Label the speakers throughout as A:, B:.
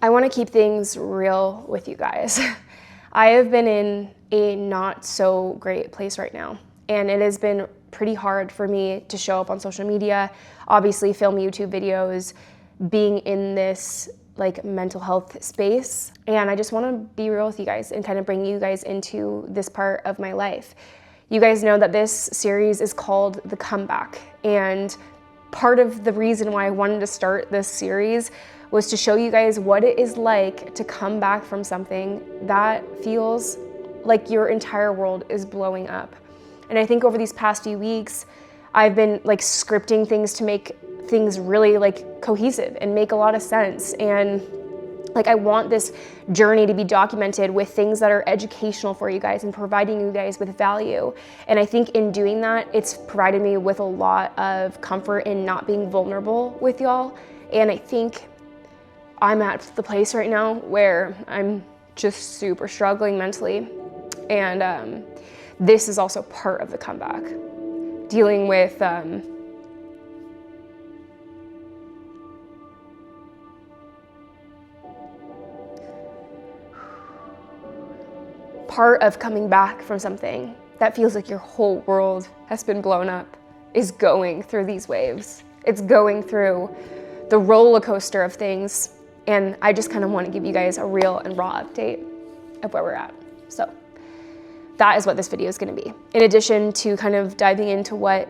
A: I want to keep things real with you guys. I have been in a not so great place right now, and it has been pretty hard for me to show up on social media, obviously film YouTube videos, being in this like mental health space. And I just want to be real with you guys and kind of bring you guys into this part of my life. You guys know that this series is called The Comeback, and part of the reason why I wanted to start this series was to show you guys what it is like to come back from something that feels like your entire world is blowing up. And I think over these past few weeks, I've been like scripting things to make things really like cohesive and make a lot of sense. And like I want this journey to be documented with things that are educational for you guys and providing you guys with value. And I think in doing that, it's provided me with a lot of comfort in not being vulnerable with y'all. And I think I'm at the place right now where I'm just super struggling mentally. And this is also part of the comeback. Dealing with part of coming back from something that feels like your whole world has been blown up is going through these waves. It's going through the roller coaster of things. And I just kind of want to give you guys a real and raw update of where we're at. So that is what this video is going to be. In addition to kind of diving into what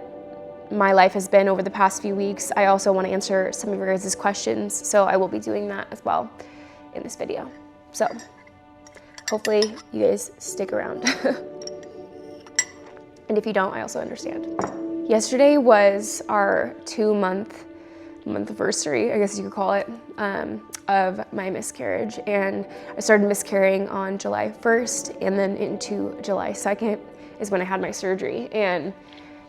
A: my life has been over the past few weeks, I also want to answer some of your guys' questions. So I will be doing that as well in this video. So hopefully you guys stick around. And if you don't, I also understand. Yesterday was our 2-month anniversary, I guess you could call it, of my miscarriage. And I started miscarrying on July 1st, and then into July 2nd is when I had my surgery. And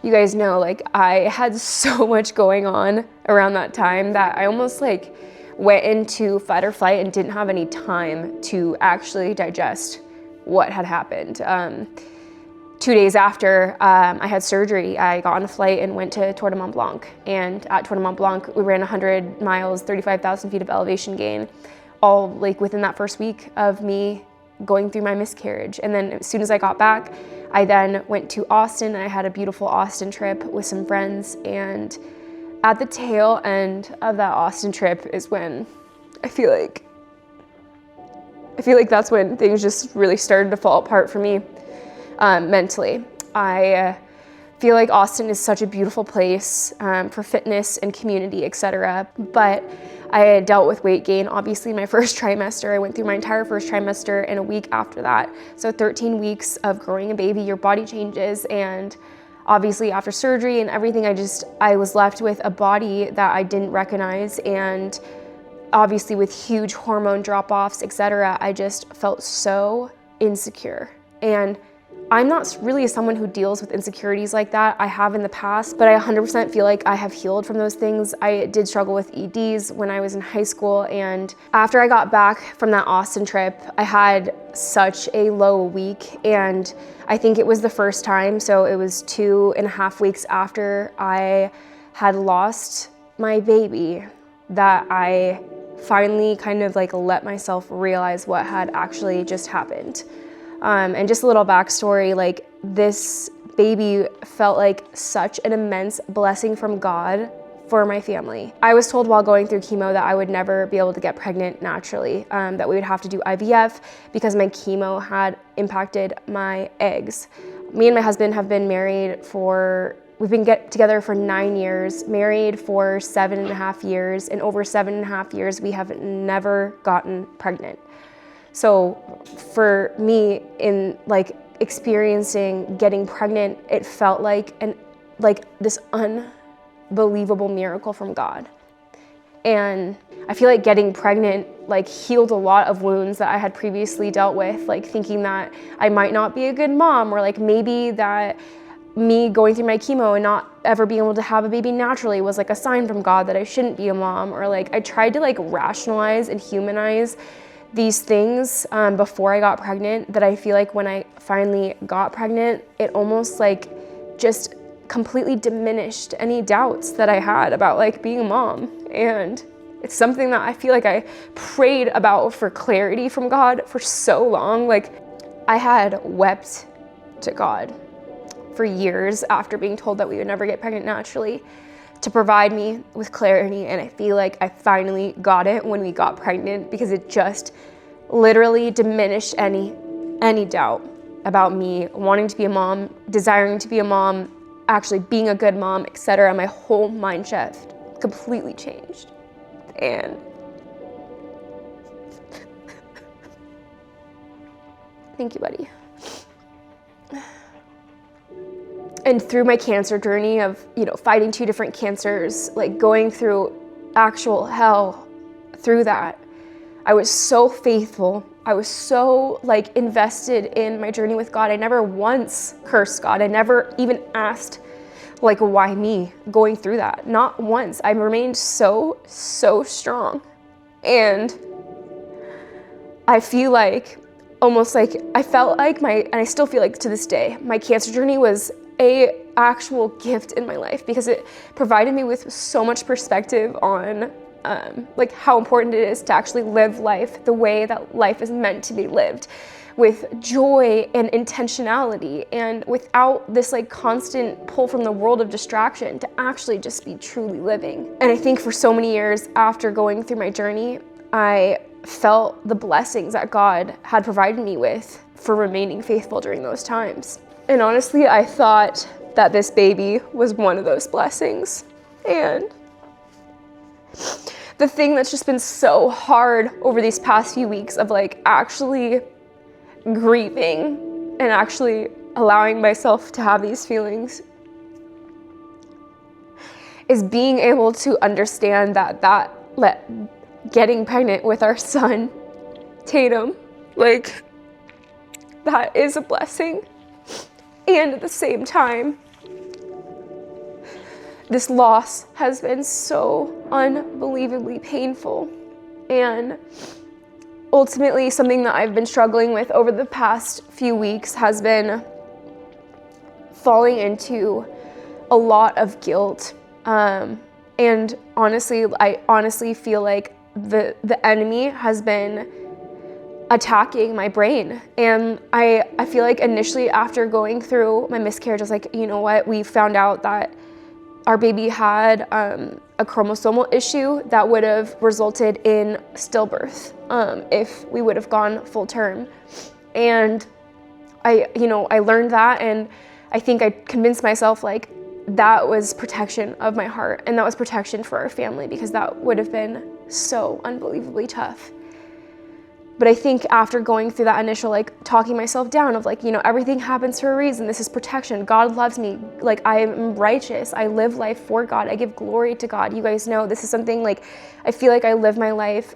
A: you guys know, like, I had so much going on around that time that I almost like went into fight or flight and didn't have any time to actually digest what had happened. 2 days after I had surgery, I got on a flight and went to Tour de Mont Blanc. And at Tour de Mont Blanc, we ran 100 miles, 35,000 feet of elevation gain, all like within that first week of me going through my miscarriage. And then as soon as I got back, I then went to Austin. I had a beautiful Austin trip with some friends. And at the tail end of that Austin trip is when I feel like that's when things just really started to fall apart for me. Mentally. I feel like Austin is such a beautiful place for fitness and community, etc. But I had dealt with weight gain, obviously, in my first trimester. I went through my entire first trimester and a week after that. So 13 weeks of growing a baby, your body changes. And obviously after surgery and everything, I was left with a body that I didn't recognize. And obviously with huge hormone drop-offs, etc., I just felt so insecure. And I'm not really someone who deals with insecurities like that. I have in the past, but I 100% feel like I have healed from those things. I did struggle with EDs when I was in high school, and after I got back from that Austin trip, I had such a low week, and I think it was the first time, so it was 2.5 weeks after I had lost my baby that I finally kind of like let myself realize what had actually just happened. And just a little backstory, like this baby felt like such an immense blessing from God for my family. I was told while going through chemo that I would never be able to get pregnant naturally, that we would have to do IVF because my chemo had impacted my eggs. Me and my husband have been married we've been together for 9 years, married for 7.5 years, and over 7.5 years, we have never gotten pregnant. So for me, in like experiencing getting pregnant, it felt like this unbelievable miracle from God. And I feel like getting pregnant like healed a lot of wounds that I had previously dealt with, like thinking that I might not be a good mom, or like maybe that me going through my chemo and not ever being able to have a baby naturally was like a sign from God that I shouldn't be a mom. Or like I tried to like rationalize and humanize these things before I got pregnant, that I feel like when I finally got pregnant, it almost like just completely diminished any doubts that I had about like being a mom. And It's something that I feel like I prayed about for clarity from God for so long. Like, I had wept to God for years after being told that we would never get pregnant naturally to provide me with clarity. And I feel like I finally got it when we got pregnant, because it just literally diminished any doubt about me wanting to be a mom, desiring to be a mom, actually being a good mom, etc. My whole mind shift completely changed. And thank you, buddy. And through my cancer journey of, fighting 2 different cancers, like going through actual hell through that, I was so faithful. I was so invested in my journey with God. I never once cursed God. I never even asked why me going through that? Not once. I remained so strong. And I feel like, I felt like and I still feel like to this day, my cancer journey was a actual gift in my life, because it provided me with so much perspective on how important it is to actually live life the way that life is meant to be lived, with joy and intentionality, and without this constant pull from the world of distraction, to actually just be truly living. And I think for so many years after going through my journey, I felt the blessings that God had provided me with for remaining faithful during those times. And honestly, I thought that this baby was one of those blessings. And the thing that's just been so hard over these past few weeks of actually grieving and actually allowing myself to have these feelings is being able to understand that getting pregnant with our son, Tatum, that is a blessing. And at the same time, this loss has been so unbelievably painful. And ultimately, something that I've been struggling with over the past few weeks has been falling into a lot of guilt. And honestly, I honestly feel like the enemy has been attacking my brain. And I feel like initially after going through my miscarriage, I was like, you know what? We found out that our baby had a chromosomal issue that would have resulted in stillbirth if we would have gone full term. And I learned that, and I think I convinced myself that was protection of my heart, and that was protection for our family, because that would have been so unbelievably tough. But I think after going through that initial talking myself down of everything happens for a reason, this is protection, God loves me, I am righteous, I live life for God, I give glory to God. You guys know this is something I feel like I live my life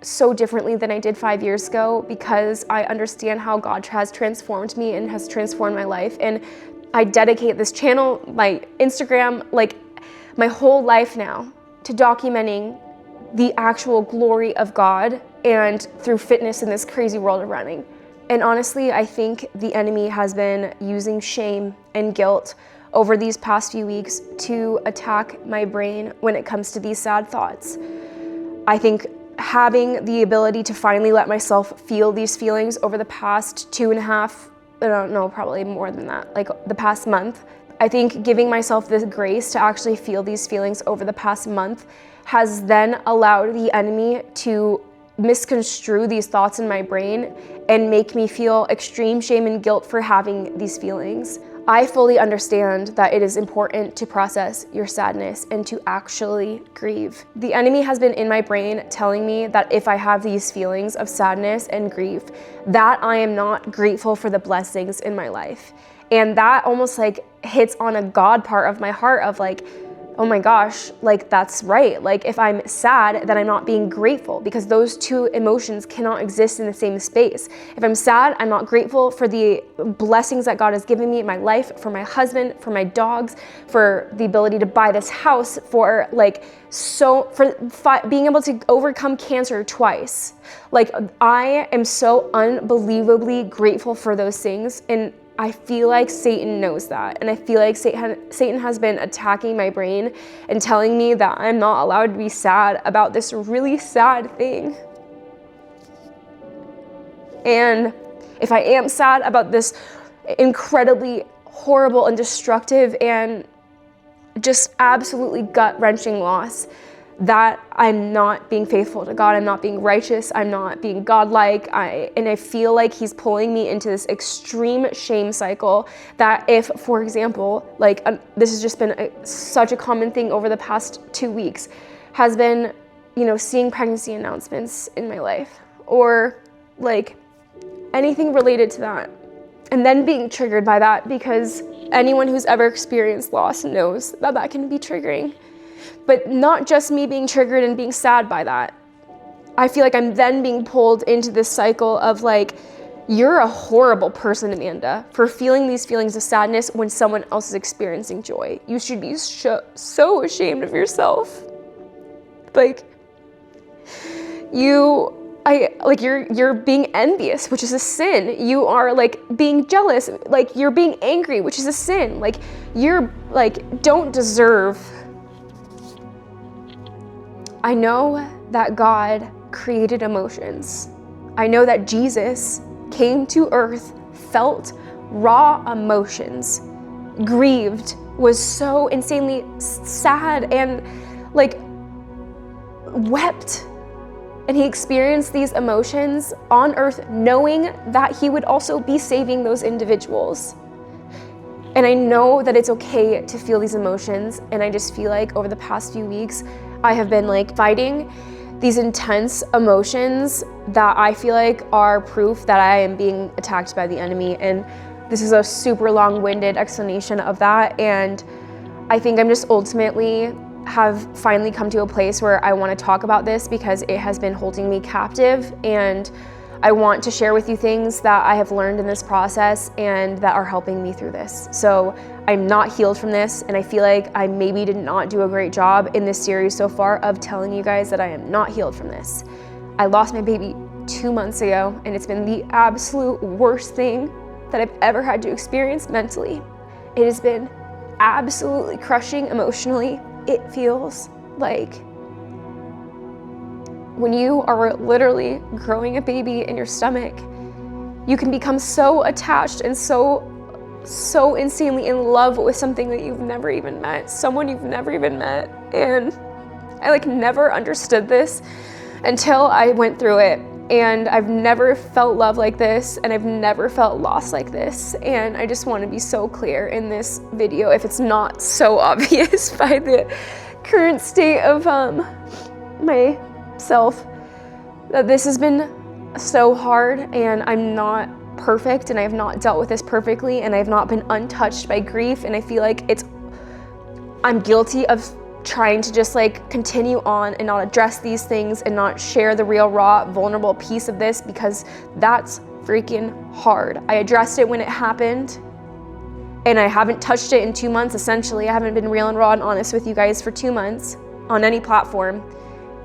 A: so differently than I did 5 years ago, because I understand how God has transformed me and has transformed my life. And I dedicate this channel, my Instagram, my whole life now to documenting the actual glory of God and through fitness in this crazy world of running. And honestly, I think the enemy has been using shame and guilt over these past few weeks to attack my brain when it comes to these sad thoughts. I think having the ability to finally let myself feel these feelings over the past 2.5, I don't know, probably more than that, the past month, I think giving myself this grace to actually feel these feelings over the past month has then allowed the enemy to misconstrue these thoughts in my brain and make me feel extreme shame and guilt for having these feelings. I fully understand that it is important to process your sadness and to actually grieve. The enemy has been in my brain telling me that if I have these feelings of sadness and grief, that I am not grateful for the blessings in my life. And that almost hits on a God part of my heart of oh my gosh, that's right. If I'm sad, then I'm not being grateful, because those two emotions cannot exist in the same space. If I'm sad, I'm not grateful for the blessings that God has given me in my life, for my husband, for my dogs, for the ability to buy this house, for being able to overcome cancer twice. I am so unbelievably grateful for those things. And I feel like Satan knows that. And I feel like Satan has been attacking my brain and telling me that I'm not allowed to be sad about this really sad thing. And if I am sad about this incredibly horrible and destructive and just absolutely gut-wrenching loss, that I'm not being faithful to God, I'm not being righteous, I'm not being godlike, and I feel like he's pulling me into this extreme shame cycle that if, for example, like this has just been such a common thing over the past 2 weeks, has been, you know, seeing pregnancy announcements in my life, or like anything related to that, and then being triggered by that, because anyone who's ever experienced loss knows that that can be triggering. But not just me being triggered and being sad by that. I feel like I'm then being pulled into this cycle of like, you're a horrible person, Amanda, for feeling these feelings of sadness when someone else is experiencing joy. You should be so ashamed of yourself. Like, you're being envious, which is a sin. You are like being jealous, like you're being angry, which is a sin. Like you're like, don't deserve. I know that God created emotions. I know that Jesus came to earth, felt raw emotions, grieved, was so insanely sad, and like wept. And he experienced these emotions on earth knowing that he would also be saving those individuals. And I know that it's okay to feel these emotions. And I just feel like over the past few weeks, I have been like fighting these intense emotions that I feel like are proof that I am being attacked by the enemy. And this is a super long-winded explanation of that. And I think I'm just ultimately have finally come to a place where I want to talk about this because it has been holding me captive, and I want to share with you things that I have learned in this process and that are helping me through this. So I'm not healed from this, and I feel like I maybe did not do a great job in this series so far of telling you guys that I am not healed from this. I lost my baby 2 months ago, and it's been the absolute worst thing that I've ever had to experience mentally. It has been absolutely crushing emotionally. It feels like when you are literally growing a baby in your stomach, you can become so attached and so insanely in love with something that you've never even met, someone you've never even met. And I like never understood this until I went through it. And I've never felt love like this, and I've never felt loss like this. And I just want to be so clear in this video, if it's not so obvious by the current state of myself, that this has been so hard, and I'm not perfect, and I have not dealt with this perfectly, and I have not been untouched by grief. And I feel like I'm guilty of trying to just like continue on and not address these things and not share the real, raw, vulnerable piece of this, because that's freaking hard. I addressed it when it happened, and I haven't touched it in 2 months. Essentially, I haven't been real and raw and honest with you guys for 2 months on any platform.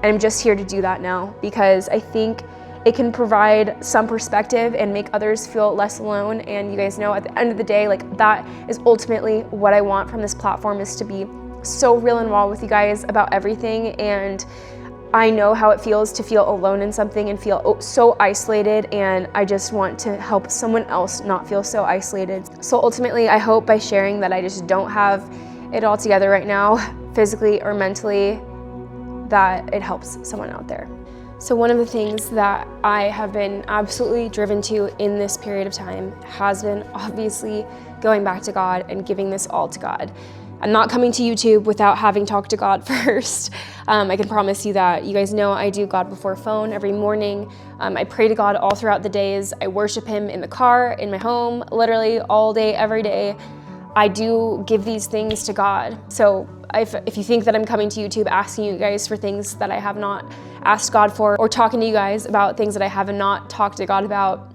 A: And I'm just here to do that now, because I think it can provide some perspective and make others feel less alone. And you guys know, at the end of the day, like that is ultimately what I want from this platform, is to be so real and raw with you guys about everything. And I know how it feels to feel alone in something and feel so isolated, and I just want to help someone else not feel so isolated. So ultimately, I hope by sharing that I just don't have it all together right now, physically or mentally, that it helps someone out there. So one of the things that I have been absolutely driven to in this period of time has been obviously going back to God and giving this all to God. I'm not coming to YouTube without having talked to God first. I can promise you that. You guys know I do God before phone every morning. I pray to God all throughout the days. I worship him in the car, in my home, literally all day, every day. I do give these things to God. So if you think that I'm coming to YouTube asking you guys for things that I have not asked God for, or talking to you guys about things that I have not talked to God about,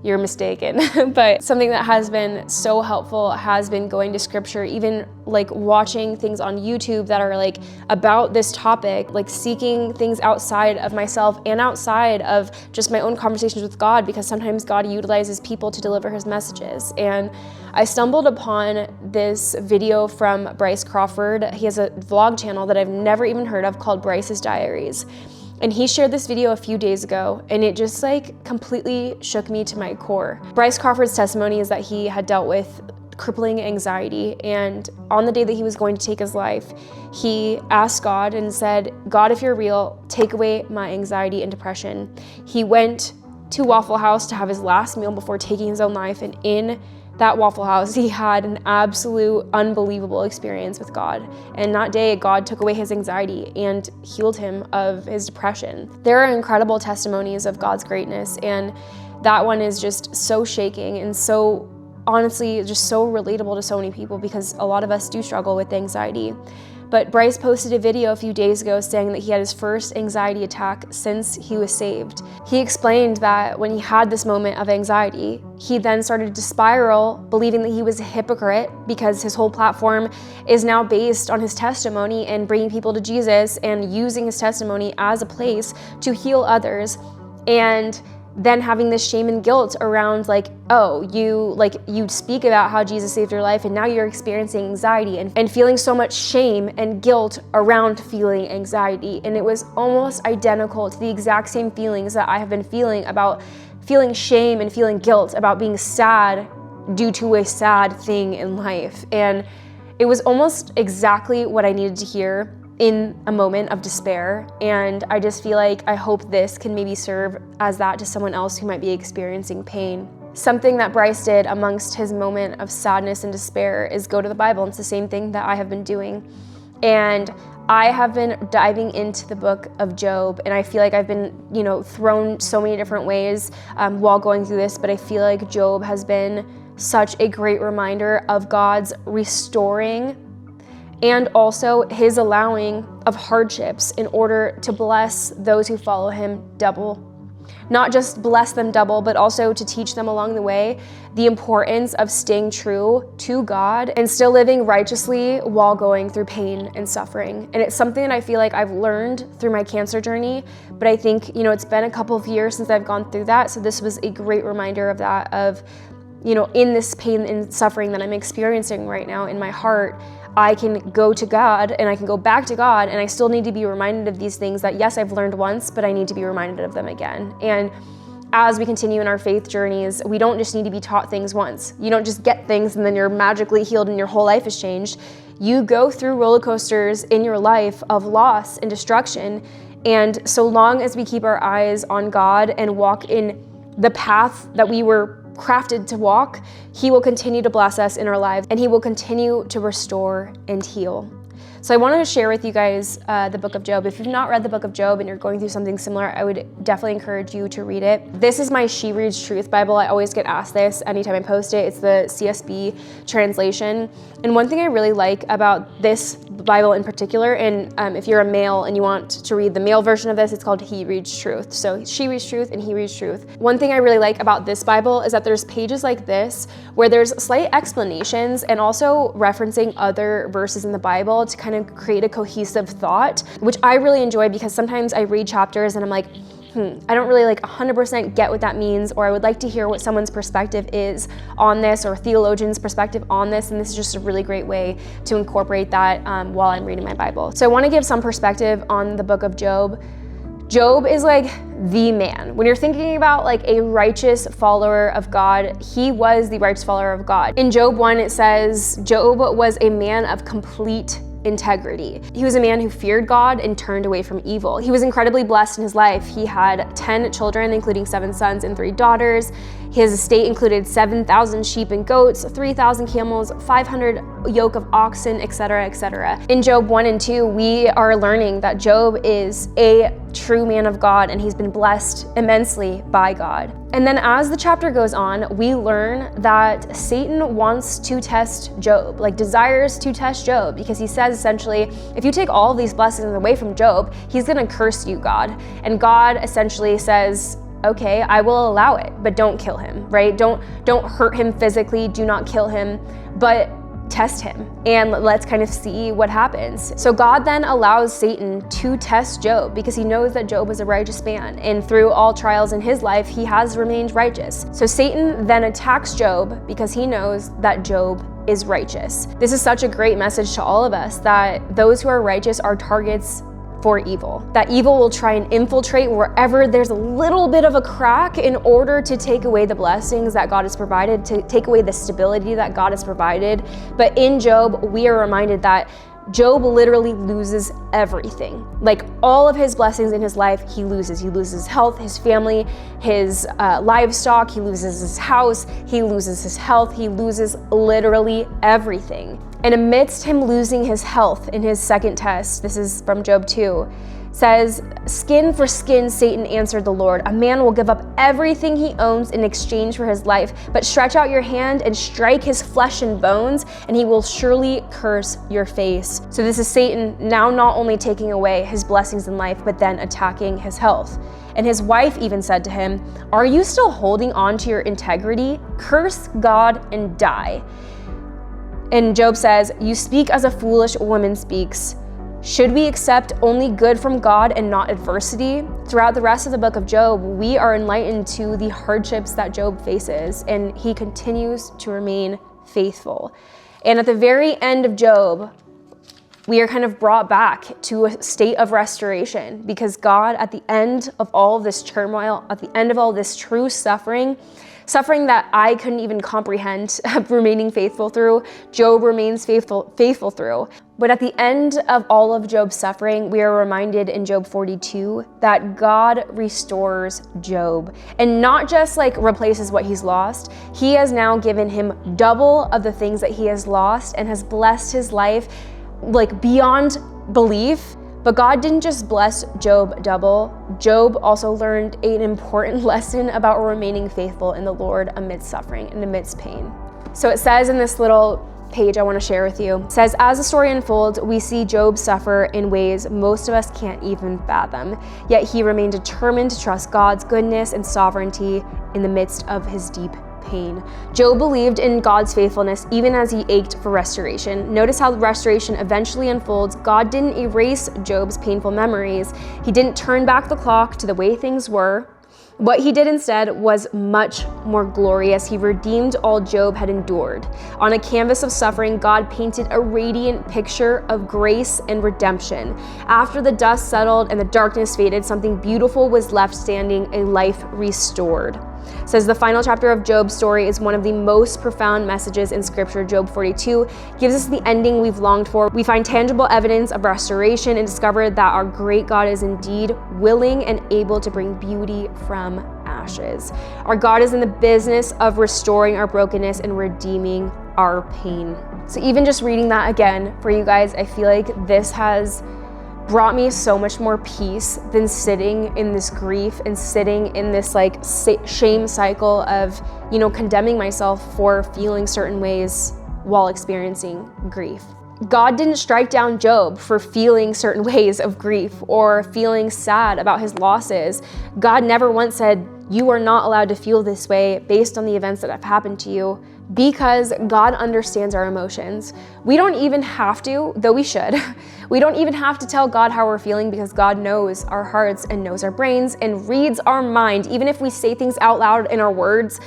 A: you're mistaken. But something that has been so helpful has been going to scripture, even like watching things on YouTube that are like about this topic, like seeking things outside of myself and outside of just my own conversations with God, because sometimes God utilizes people to deliver his messages. And I stumbled upon this video from Bryce Crawford. He has a vlog channel that I've never even heard of called Bryce's Diaries. And he shared this video a few days ago, and it just like completely shook me to my core. Bryce Crawford's testimony is that he had dealt with crippling anxiety, and on the day that he was going to take his life, he asked God and said, God, if you're real, take away my anxiety and depression. He went to Waffle House to have his last meal before taking his own life, and in that Waffle House, he had an absolute unbelievable experience with God. And that day, God took away his anxiety and healed him of his depression. There are incredible testimonies of God's greatness, and that one is just so shaking and so, honestly, just so relatable to so many people, because a lot of us do struggle with anxiety. But Bryce posted a video a few days ago saying that he had his first anxiety attack since he was saved. He explained that when he had this moment of anxiety, he then started to spiral, believing that he was a hypocrite because his whole platform is now based on his testimony and bringing people to Jesus and using his testimony as a place to heal others. And then having this shame and guilt around like, oh, you speak about how Jesus saved your life and now you're experiencing anxiety and feeling so much shame and guilt around feeling anxiety. And it was almost identical to the exact same feelings that I have been feeling about feeling shame and feeling guilt about being sad due to a sad thing in life. And it was almost exactly what I needed to hear in a moment of despair. And I just feel like I hope this can maybe serve as that to someone else who might be experiencing pain. Something that Bryce did amongst his moment of sadness and despair is go to the Bible. And it's the same thing that I have been doing. And I have been diving into the book of Job, and I feel like I've been, thrown so many different ways while going through this, but I feel like Job has been such a great reminder of God's restoring and also his allowing of hardships in order to bless those who follow him double. Not just bless them double, but also to teach them along the way the importance of staying true to God and still living righteously while going through pain and suffering. And it's something that I feel like I've learned through my cancer journey, but I think, it's been a couple of years since I've gone through that. So this was a great reminder of that, in this pain and suffering that I'm experiencing right now in my heart, I can go to God and I can go back to God, and I still need to be reminded of these things that, yes, I've learned once, but I need to be reminded of them again. And as we continue in our faith journeys, we don't just need to be taught things once. You don't just get things and then you're magically healed and your whole life has changed. You go through roller coasters in your life of loss and destruction. And so long as we keep our eyes on God and walk in the path that we were crafted to walk, he will continue to bless us in our lives, and he will continue to restore and heal. So I wanted to share with you guys the book of Job. If you've not read the book of Job and you're going through something similar, I would definitely encourage you to read it. This is my She Reads Truth Bible. I always get asked this anytime I post it. It's the CSB translation. And one thing I really like about this Bible in particular, and if you're a male and you want to read the male version of this, it's called He Reads Truth. So She Reads Truth and He Reads Truth. One thing I really like about this Bible is that there's pages like this where there's slight explanations and also referencing other verses in the Bible to kind of create a cohesive thought, which I really enjoy, because sometimes I read chapters and I'm like, I don't really 100% get what that means, or I would like to hear what someone's perspective is on this, or theologian's perspective on this, and this is just a really great way to incorporate that while I'm reading my Bible. So I want to give some perspective on the book of Job. Job is the man. When you're thinking about a righteous follower of God, he was the righteous follower of God. In Job 1, it says, Job was a man of complete integrity. He was a man who feared God and turned away from evil. He was incredibly blessed in his life. He had 10 children, including 7 sons and 3 daughters. His estate included 7,000 sheep and goats, 3,000 camels, 500 yoke of oxen, etc., etc. In Job 1 and 2, we are learning that Job is a true man of God, and he's been blessed immensely by God. And then as the chapter goes on, we learn that Satan wants to test Job, desires to test Job, because he says essentially, if you take all of these blessings away from Job, he's gonna curse you, God. And God essentially says, okay, I will allow it, but don't kill him, right? Don't hurt him physically, do not kill him, but test him and let's kind of see what happens. So God then allows Satan to test Job because he knows that Job is a righteous man, and through all trials in his life, he has remained righteous. So Satan then attacks Job because he knows that Job is righteous. This is such a great message to all of us, that those who are righteous are targets for evil. That evil will try and infiltrate wherever there's a little bit of a crack in order to take away the blessings that God has provided, to take away the stability that God has provided. But in Job, we are reminded that Job literally loses everything. Like all of his blessings in his life, he loses. He loses health, his family, his livestock, he loses his house, he loses his health, he loses literally everything. And amidst him losing his health in his second test, this is from Job 2, says, "Skin for skin, Satan answered the Lord. A man will give up everything he owns in exchange for his life, but stretch out your hand and strike his flesh and bones, and he will surely curse your face." So this is Satan now not only taking away his blessings in life, but then attacking his health. And his wife even said to him, "Are you still holding on to your integrity? Curse God and die." And Job says, "You speak as a foolish woman speaks. Should we accept only good from God and not adversity?" Throughout the rest of the book of Job, we are enlightened to the hardships that Job faces, and he continues to remain faithful. And at the very end of Job, we are kind of brought back to a state of restoration, because God, at the end of all of this turmoil, at the end of all this true suffering that I couldn't even comprehend remaining faithful through, Job remains faithful through. But at the end of all of Job's suffering, we are reminded in Job 42 that God restores Job, and not just like replaces what he's lost. He has now given him double of the things that he has lost and has blessed his life like beyond belief. But God didn't just bless Job double. Job also learned an important lesson about remaining faithful in the Lord amidst suffering and amidst pain. So it says in this little page I want to share with you, it says, "As the story unfolds, we see Job suffer in ways most of us can't even fathom. Yet he remained determined to trust God's goodness and sovereignty in the midst of his deep pain." Job believed in God's faithfulness even as he ached for restoration. Notice how the restoration eventually unfolds. God didn't erase Job's painful memories. He didn't turn back the clock to the way things were. What he did instead was much more glorious. He redeemed all Job had endured. On a canvas of suffering, God painted a radiant picture of grace and redemption. After the dust settled and the darkness faded, something beautiful was left standing, a life restored. It says the final chapter of Job's story is one of the most profound messages in Scripture. Job 42 gives us the ending we've longed for. We find tangible evidence of restoration and discover that our great God is indeed willing and able to bring beauty from ashes. Our God is in the business of restoring our brokenness and redeeming our pain. So even just reading that again for you guys, I feel like this has brought me so much more peace than sitting in this grief and sitting in this like shame cycle of, condemning myself for feeling certain ways while experiencing grief. God didn't strike down Job for feeling certain ways of grief or feeling sad about his losses. God never once said, "You are not allowed to feel this way based on the events that have happened to you," because God understands our emotions. We don't even have to, though we should. We don't even have to tell God how we're feeling, because God knows our hearts and knows our brains and reads our mind. Even if we say things out loud in our words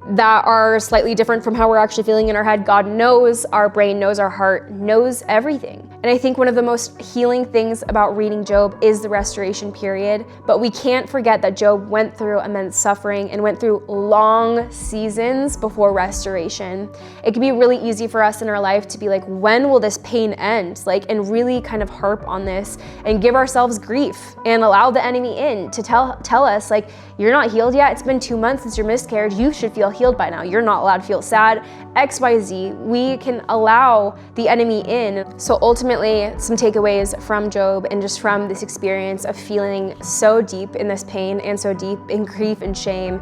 A: that are slightly different from how we're actually feeling in our head, God knows our brain, knows our heart, knows everything. And I think one of the most healing things about reading Job is the restoration period. But we can't forget that Job went through immense suffering and went through long seasons before restoration. It can be really easy for us in our life to be like, when will this pain end? And really kind of harp on this and give ourselves grief and allow the enemy in to tell us you're not healed yet. It's been 2 months since your miscarriage. You should feel healed by now. You're not allowed to feel sad, XYZ. We can allow the enemy in. So ultimately, some takeaways from Job and just from this experience of feeling so deep in this pain and so deep in grief and shame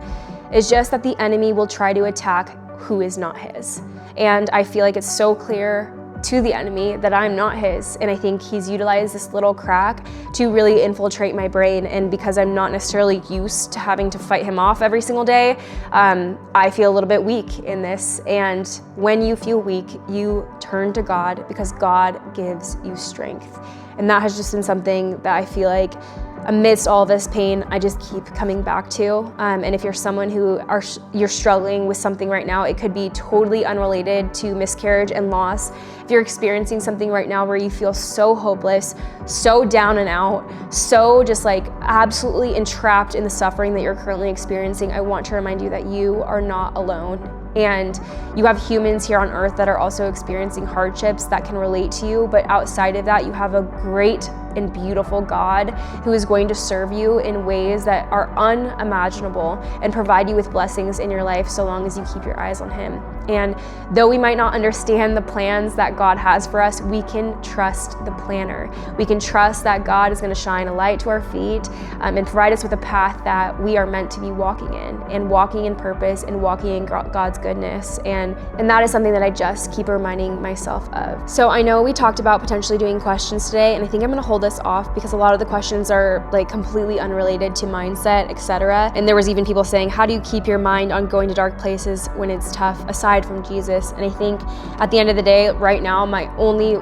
A: is just that the enemy will try to attack who is not his. And I feel like it's so clear to the enemy that I'm not his. And I think he's utilized this little crack to really infiltrate my brain. And because I'm not necessarily used to having to fight him off every single day, I feel a little bit weak in this. And when you feel weak, you turn to God, because God gives you strength. And that has just been something that I feel like amidst all this pain, I just keep coming back to. And if you're someone who you're struggling with something right now, it could be totally unrelated to miscarriage and loss. If you're experiencing something right now where you feel so hopeless, so down and out, so just like absolutely entrapped in the suffering that you're currently experiencing, I want to remind you that you are not alone. And you have humans here on earth that are also experiencing hardships that can relate to you. But outside of that, you have a great and beautiful God who is going to serve you in ways that are unimaginable and provide you with blessings in your life so long as you keep your eyes on him. And though we might not understand the plans that God has for us, we can trust the planner. We can trust that God is going to shine a light to our feet and provide us with a path that we are meant to be walking in, and walking in purpose and walking in God's goodness. And that is something that I just keep reminding myself of. So I know we talked about potentially doing questions today, and I think I'm going to hold this off because a lot of the questions are like completely unrelated to mindset, etc. And there was even people saying, how do you keep your mind on going to dark places when it's tough, aside from Jesus? And I think at the end of the day, right now, my only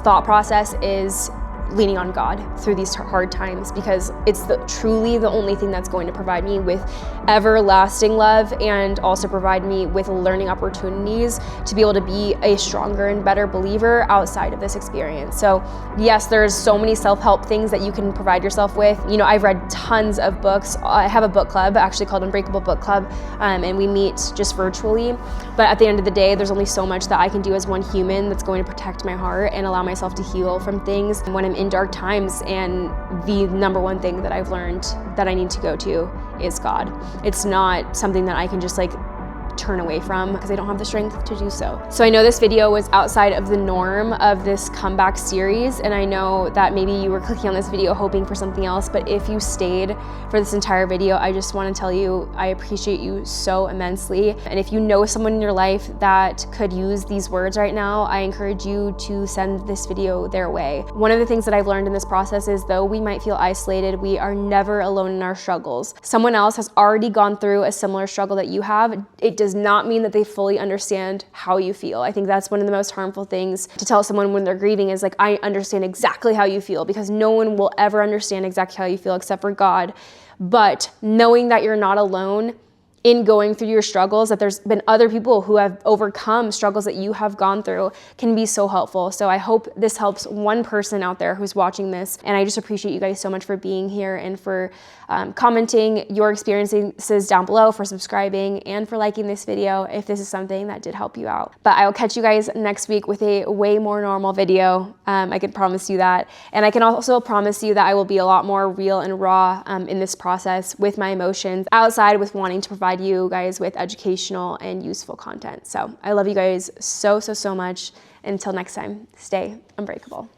A: thought process is leaning on God through these hard times, because it's truly the only thing that's going to provide me with everlasting love, and also provide me with learning opportunities to be able to be a stronger and better believer outside of this experience. So yes, there's so many self-help things that you can provide yourself with. You know, I've read tons of books. I have a book club actually called Unbreakable Book Club, and we meet just virtually. But at the end of the day, there's only so much that I can do as one human that's going to protect my heart and allow myself to heal from things when I'm in dark times. And the number one thing that I've learned that I need to go to is God. It's not something that I can just like turn away from, because I don't have the strength to do so. So I know this video was outside of the norm of this comeback series, and I know that maybe you were clicking on this video hoping for something else, but if you stayed for this entire video, I just want to tell you I appreciate you so immensely. And if you know someone in your life that could use these words right now, I encourage you to send this video their way. One of the things that I've learned in this process is, though we might feel isolated, we are never alone in our struggles. Someone else has already gone through a similar struggle that you have. It does not mean that they fully understand how you feel. I think that's one of the most harmful things to tell someone when they're grieving, is like, I understand exactly how you feel, because no one will ever understand exactly how you feel except for God. But knowing that you're not alone in going through your struggles, that there's been other people who have overcome struggles that you have gone through, can be so helpful. So I hope this helps one person out there who's watching this. And I just appreciate you guys so much for being here, and for commenting your experiences down below, for subscribing, and for liking this video if this is something that did help you out. But I will catch you guys next week with a way more normal video. I can promise you that. And I can also promise you that I will be a lot more real and raw in this process with my emotions, outside with wanting to provide you guys with educational and useful content. So I love you guys so much. Until next time, stay unbreakable.